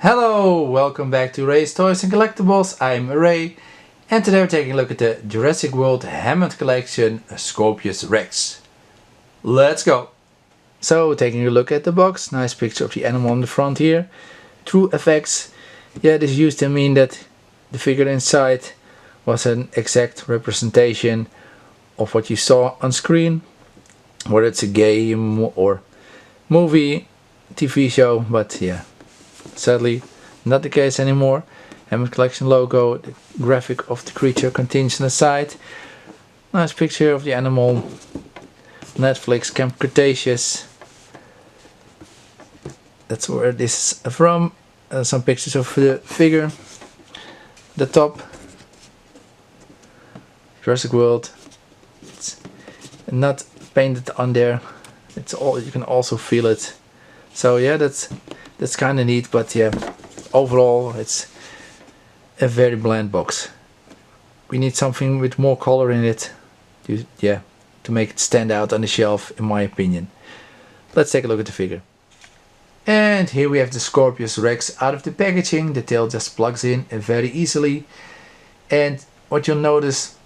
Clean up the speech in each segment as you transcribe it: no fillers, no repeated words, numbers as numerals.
Hello, welcome back to Ray's Toys and Collectibles. I'm Ray, and today we're taking a look at the Jurassic World Hammond Collection Scorpios Rex. Let's go! So, taking a look at the box, nice picture of the animal on the front here. True effects. Yeah, this used to mean that the figure inside was an exact representation of what you saw on screen. Whether it's a game or movie, TV show, but yeah. Sadly, not the case anymore. Hammond Collection logo, the graphic of the creature continues on the side. Nice picture of the animal. Netflix, Camp Cretaceous. That's where this is from. Some pictures of the figure. The top. Jurassic World. It's not painted on there. It's all, you can also feel it. So yeah, that's kind of neat, but yeah, overall it's a very bland box. We need something with more color in it to make it stand out on the shelf, in my opinion. Let's take a look at the figure. And here we have the Scorpios Rex out of the packaging. The tail just plugs in very easily, and what you'll notice,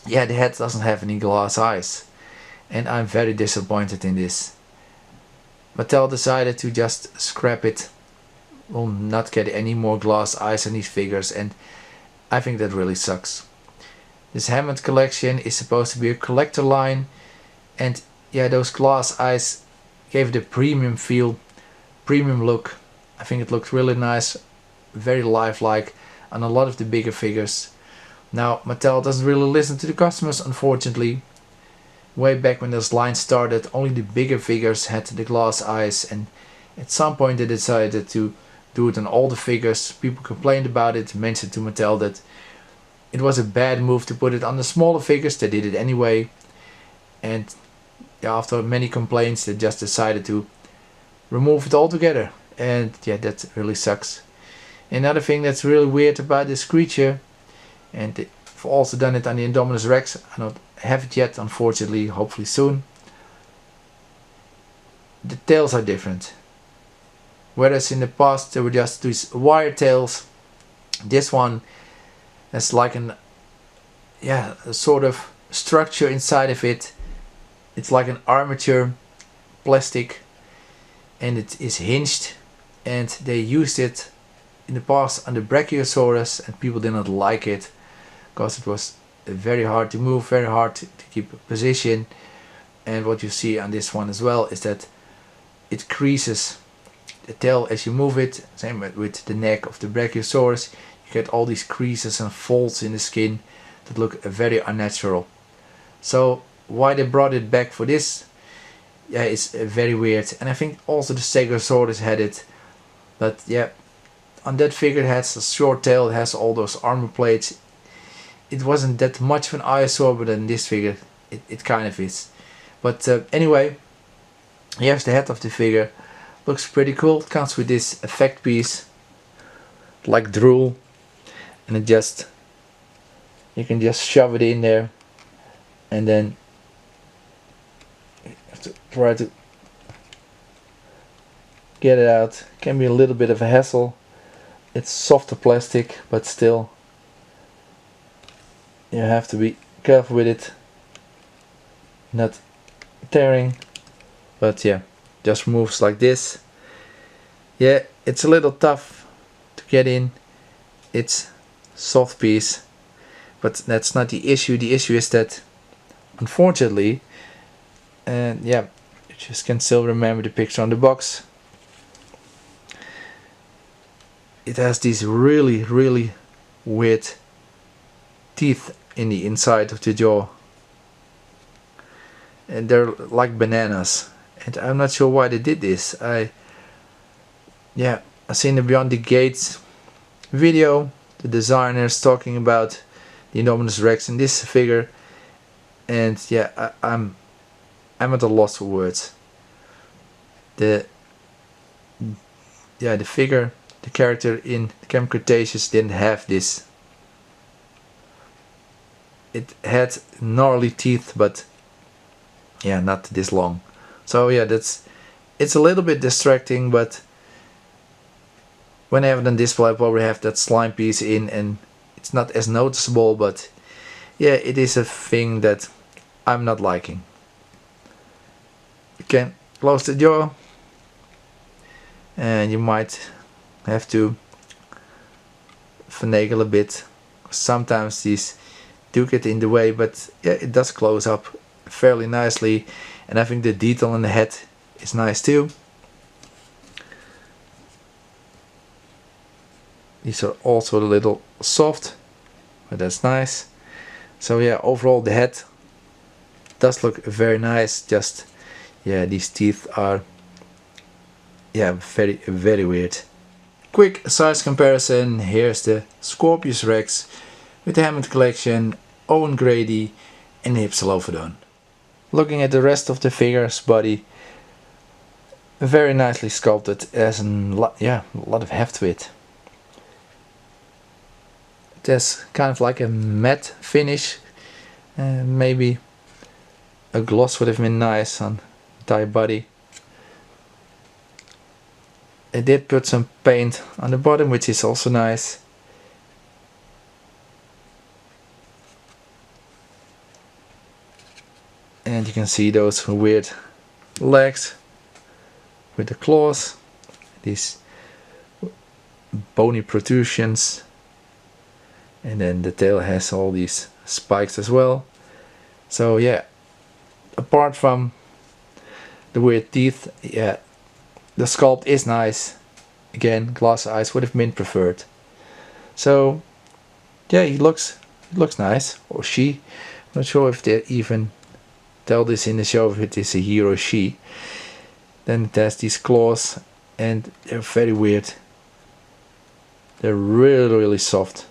yeah, the head doesn't have any glass eyes, and I'm very disappointed in this. Mattel decided to just scrap it. We'll not get any more glass eyes on these figures, and I think that really sucks. This Hammond collection is supposed to be a collector line, and yeah, those glass eyes gave it a premium feel, premium look. I think it looked really nice, very lifelike on a lot of the bigger figures. Now Mattel doesn't really listen to the customers, unfortunately. Way back when this line started, only the bigger figures had the glass eyes, and at some point they decided to do it on all the figures. People complained about it, mentioned to Mattel that it was a bad move to put it on the smaller figures. They did it anyway, and after many complaints they just decided to remove it altogether, and yeah, that really sucks. Another thing that's really weird about this creature, and they've also done it on the Indominus Rex, I don't have it yet, unfortunately, hopefully soon. The tails are different. Whereas in the past there were just these wire tails, this one has like a sort of structure inside of it. It's like an armature plastic, and it is hinged, and they used it in the past on the Brachiosaurus, and people did not like it because it was very hard to move, very hard to keep position. And what you see on this one as well is that it creases the tail as you move it. Same with the neck of the Brachiosaurus. You get all these creases and folds in the skin that look very unnatural. So why they brought it back for this, yeah, it's very weird. And I think also the Stegosaurus had it, but yeah, on that figure it has a short tail, it has all those armor plates. It wasn't that much of an eyesore, but in this figure it kind of is. But anyway, here's the head of the figure. Looks pretty cool. It comes with this effect piece, like drool, and you can just shove it in there, and then you have to try to get it out. It can be a little bit of a hassle. It's softer plastic, but still, you have to be careful with it, not tearing. But yeah, just moves like this. Yeah, it's a little tough to get in. It's soft piece, but that's not the issue. The issue is that, unfortunately, and yeah, you just can still remember the picture on the box. It has these really weird teeth in the inside of the jaw, and they're like bananas, and I'm not sure why they did this. I've seen the Beyond the Gates video, the designers talking about the Indominus Rex in this figure, and yeah, I'm at a loss for words. The figure, the character in Camp Cretaceous didn't have this. It had gnarly teeth, but yeah, not this long. So yeah, it's a little bit distracting, but when I have it on display I probably have that slime piece in and it's not as noticeable, but yeah, it is a thing that I'm not liking. You can close the jaw and you might have to finagle a bit. Sometimes these do get in the way, but yeah, it does close up fairly nicely, and I think the detail on the head is nice too. These are also a little soft, but that's nice. So yeah, overall the head does look very nice. Just yeah, these teeth are yeah, very weird. Quick size comparison. Here's the Scorpios Rex with the Hammond Collection, Owen Grady and Hypsilophodon. Looking at the rest of the figure's body, very nicely sculpted, has a lot of heft to it. It has kind of like a matte finish, maybe a gloss would have been nice on the entire body. I did put some paint on the bottom, which is also nice. And you can see those weird legs with the claws, these bony protrusions, and then the tail has all these spikes as well. So yeah, apart from the weird teeth, yeah, the sculpt is nice. Again, glass eyes would have been preferred. So yeah, he looks nice, or she. I'm not sure if they even tell this in the show if it is a he or she. Then it has these claws and they're very weird. They're really soft.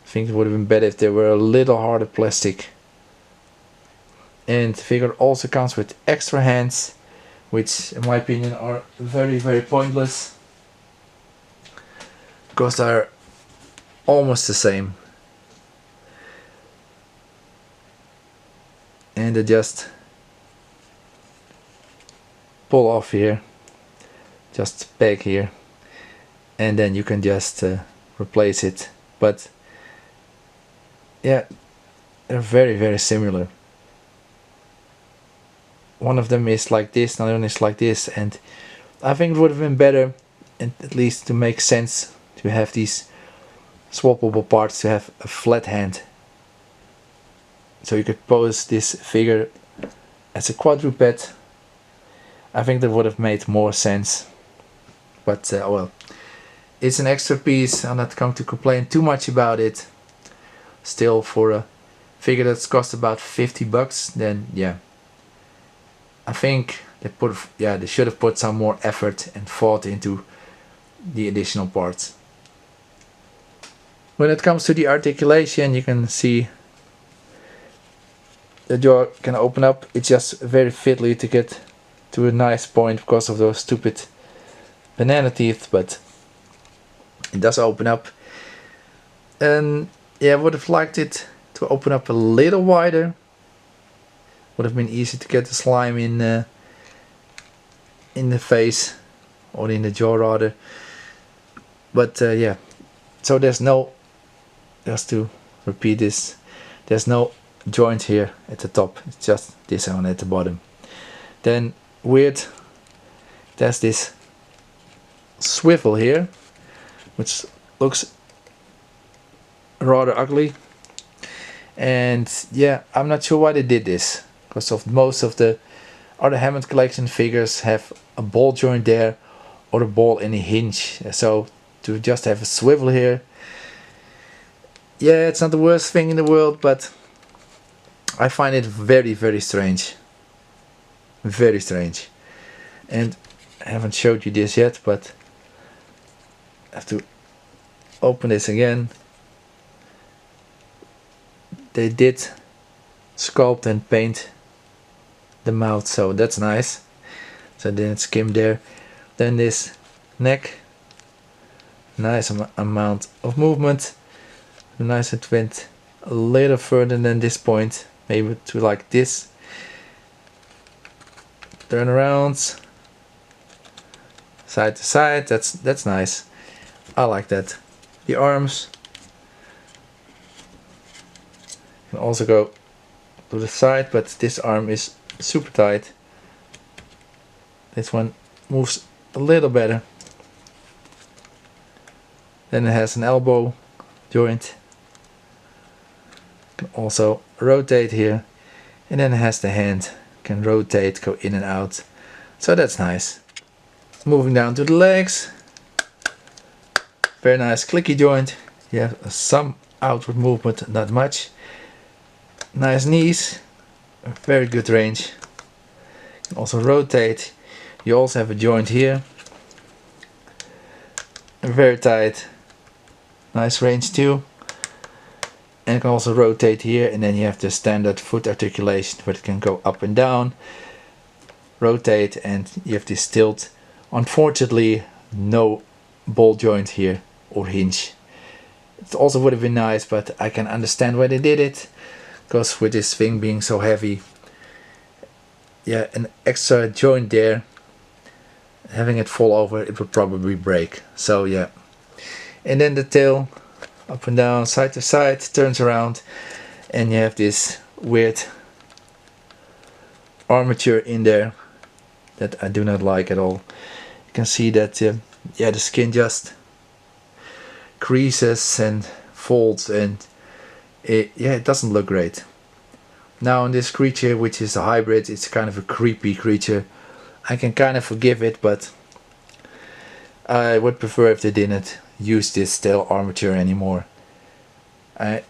I think it would have been better if they were a little harder plastic. And the figure also comes with extra hands, which in my opinion are very pointless, because they're almost the same. And they just pull off here, just back here, and then you can just replace it. But yeah, they're very similar. One of them is like this, another one is like this, and I think it would have been better, and at least to make sense, to have these swappable parts, to have a flat hand. So you could pose this figure as a quadruped. I think that would have made more sense. But well, it's an extra piece. I'm not going to complain too much about it. Still, for a figure that's cost about 50 bucks, then yeah, I think they should have put some more effort and thought into the additional parts. When it comes to the articulation, you can see the jaw can open up. It's just very fiddly to get to a nice point because of those stupid banana teeth, but it does open up. And yeah, I would have liked it to open up a little wider. Would have been easy to get the slime in the face, or in the jaw rather. But yeah, so there's no, just to repeat this, there's no joint here at the top. It's just this one at the bottom. Then weird, there's this swivel here, which looks rather ugly. And yeah, I'm not sure why they did this, because of most of the other Hammond Collection figures have a ball joint there or a ball and a hinge. So to just have a swivel here, yeah, it's not the worst thing in the world, but I find it very strange. Very strange. And I haven't showed you this yet, but I have to open this again. They did sculpt and paint the mouth, so that's nice. So then it's skimmed there. Then this neck, nice amount of movement. Nice, it went a little further than this point, maybe to like this. Turn around, side to side. That's nice. I like that. The arms can also go to the side, but this arm is super tight. This one moves a little better. Then it has an elbow joint. Can also rotate here, and then it has the hand. Can rotate, go in and out. So that's nice. Moving down to the legs. Very nice clicky joint. You have some outward movement, not much. Nice knees. Very good range. Can also rotate. You also have a joint here. Very tight. Nice range too. And you can also rotate here, and then you have the standard foot articulation where it can go up and down, rotate, and you have this tilt. Unfortunately, no ball joint here or hinge. It also would have been nice, but I can understand why they did it, because with this thing being so heavy, yeah, an extra joint there, having it fall over, it would probably break. So yeah. And then the tail, up and down, side to side, turns around, and you have this weird armature in there that I do not like at all. You can see that yeah, the skin just creases and folds, and yeah, it doesn't look great. Now in this creature, which is a hybrid, it's kind of a creepy creature. I can kind of forgive it, but I would prefer if they didn't use this tail armature anymore. I'm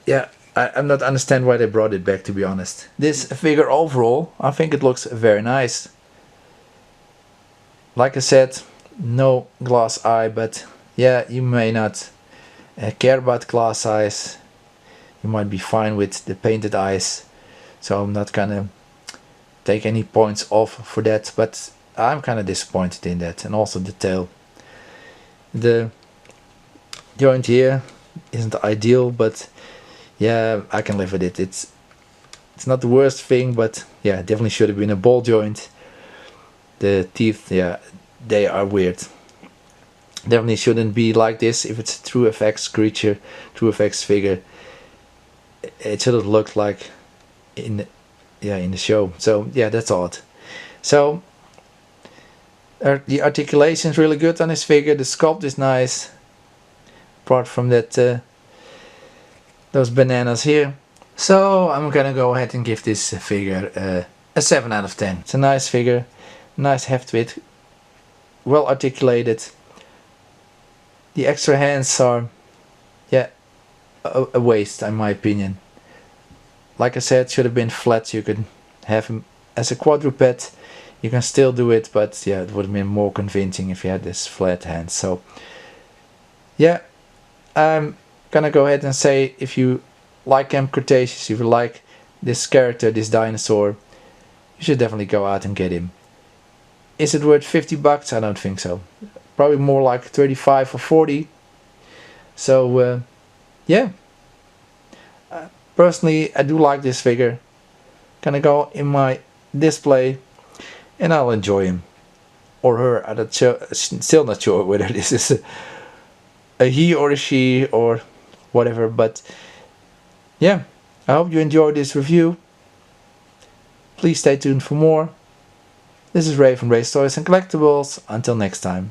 not understand why they brought it back, to be honest. This figure overall, I think it looks very nice. Like I said, no glass eye, but yeah, you may not care about glass eyes. You might be fine with the painted eyes, so I'm not gonna take any points off for that, but I'm kind of disappointed in that. And also the tail. The joint here isn't ideal, but yeah, I can live with it. It's not the worst thing, but yeah, definitely should have been a ball joint. The teeth, yeah, they are weird. Definitely shouldn't be like this. If it's a true FX creature, true FX figure, it should have looked like in the show. So yeah, that's odd. So the articulation is really good on this figure. The sculpt is nice, apart from that those bananas here. So I'm gonna go ahead and give this figure a 7 out of 10. It's a nice figure, nice heft width, well articulated. The extra hands are, yeah, a waste in my opinion. Like I said, should have been flat. You could have him as a quadruped. You can still do it, but yeah, it would have been more convincing if you had this flat hand. So yeah, I'm gonna go ahead and say, if you like Camp Cretaceous, if you like this character, this dinosaur, you should definitely go out and get him. Is it worth 50 bucks? I don't think so. Probably more like 35 or 40. So yeah, personally I do like this figure. Gonna go in my display and I'll enjoy him or her. I'm still not sure whether this is a he or a she or whatever, but yeah, I hope you enjoyed this review. Please stay tuned for more. This is Ray from Ray's Toys and Collectibles. Until next time.